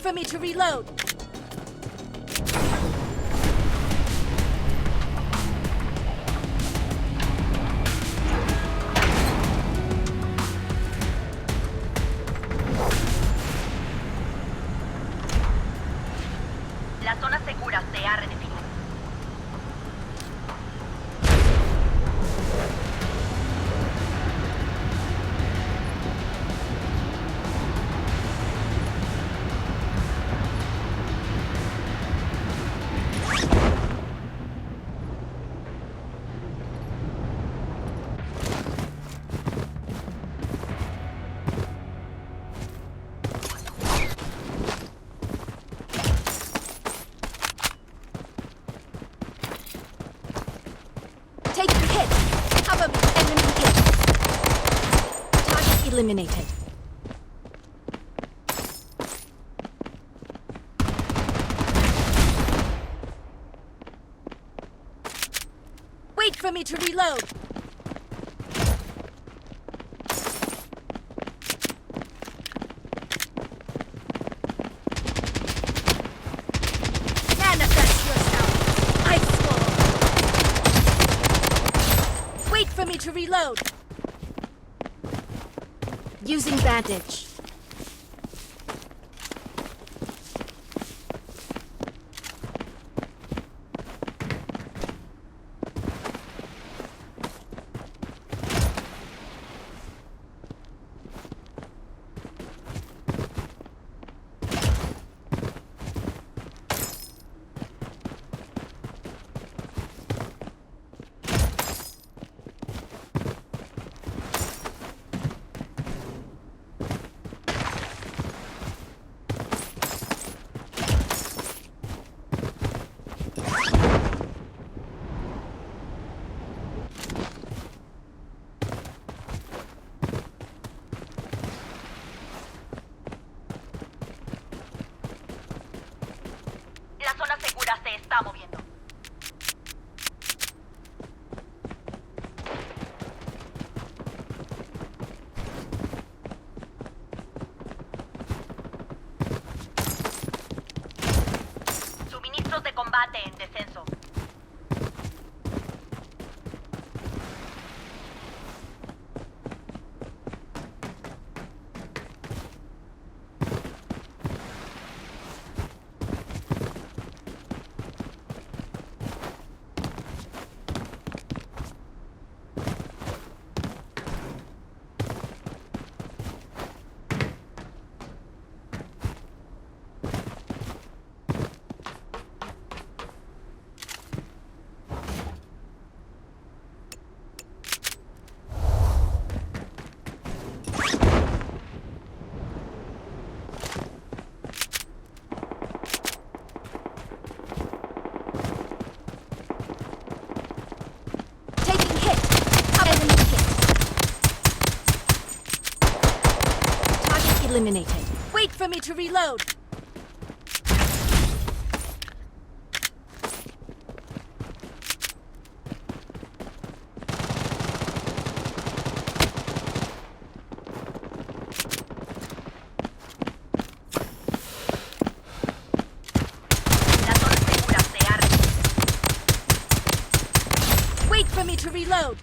for me to reload! La zona segura se ha redefinido. Taking hit! Cover me! Enemy hit! Target eliminated. Wait for me to reload! Manifest yourself! Ice Wall! Wait for me to reload! Using bandage. La zona segura se está moviendo. Suministros de combate en descenso. Taking hit! Enemy hit! Target eliminated. Wait for me to reload! La zona segura se ha redefinido. Wait for me to reload!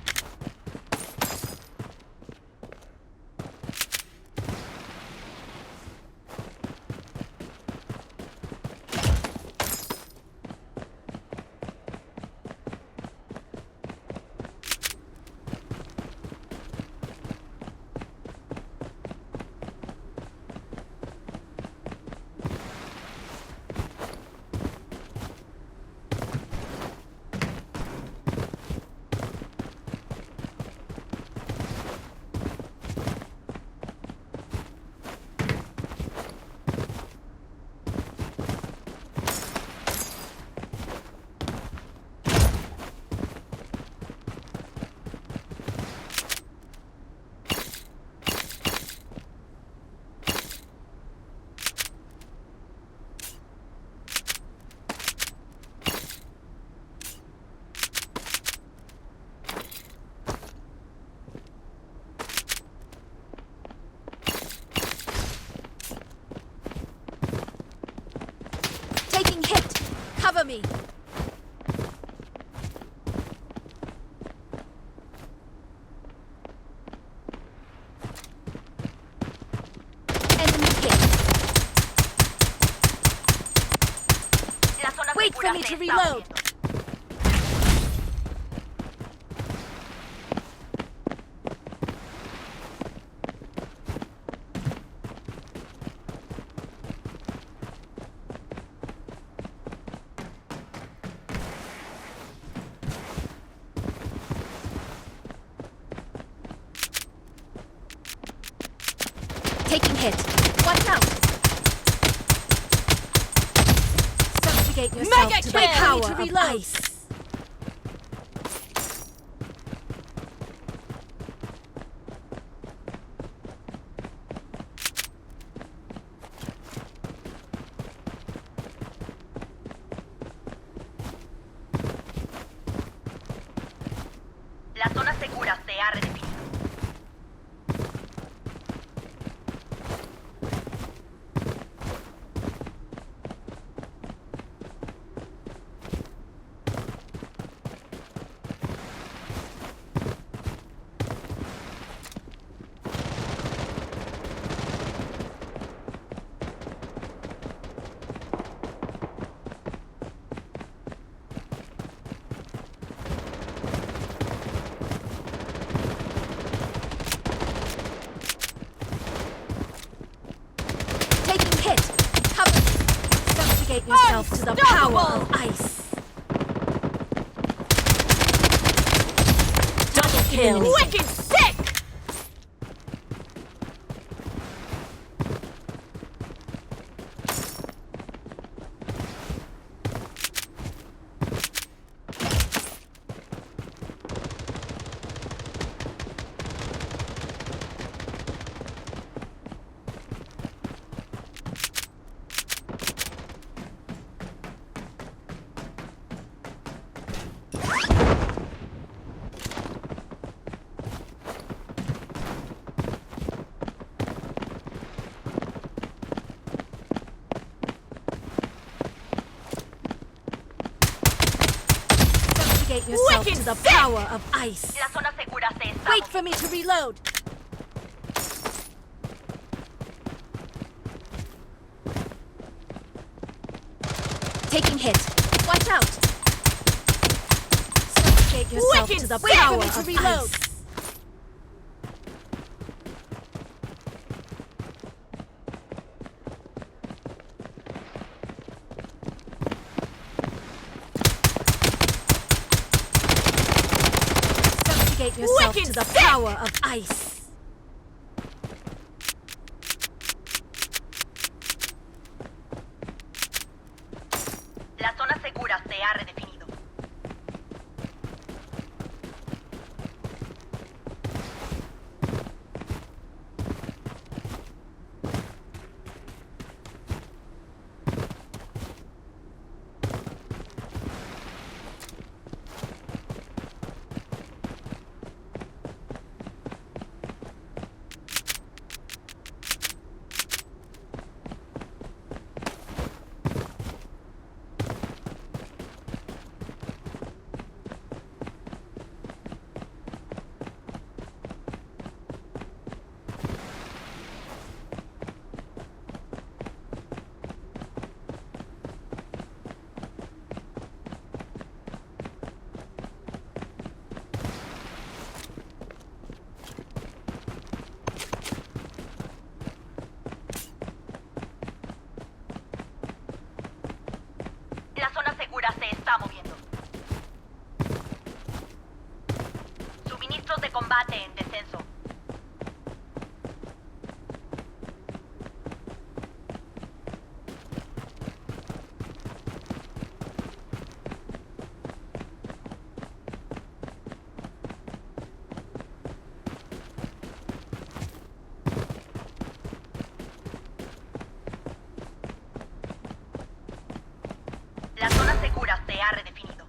to está reload. moviendo. Taking hit. Watch out. Subjugate yourself Mega to the kill. power To of reload. ice. La zona segura se ha redefinido. Taking hit. Cover. Subjugate yourself to the power of ice. Double kill. Eliminated. Wicked sick. Subjugate yourself Wicked to the sick. power of ice. La zona segura se está Wait moviendo. for me to reload. Taking hit. Watch out. Subjugate yourself Wicked to the sick. power Wait for of me to reload. ice. Subjugate yourself Wicked to the sick. power of ice. La zona segura se ha redefinido. La zona segura se está moviendo. Suministros de combate en descenso. La zona segura se ha redefinido.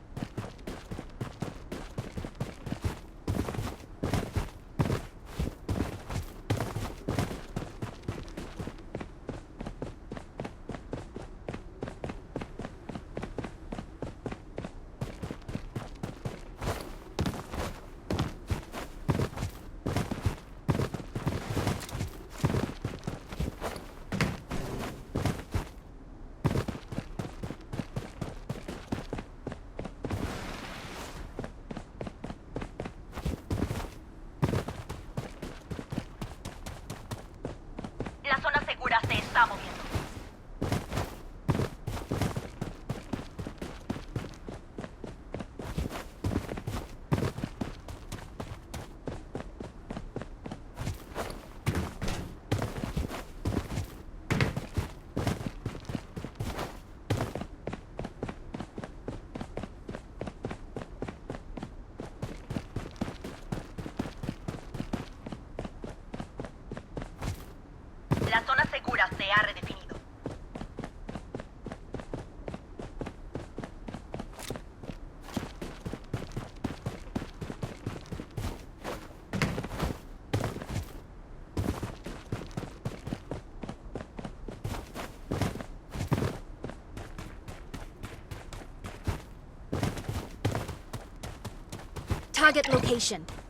target location.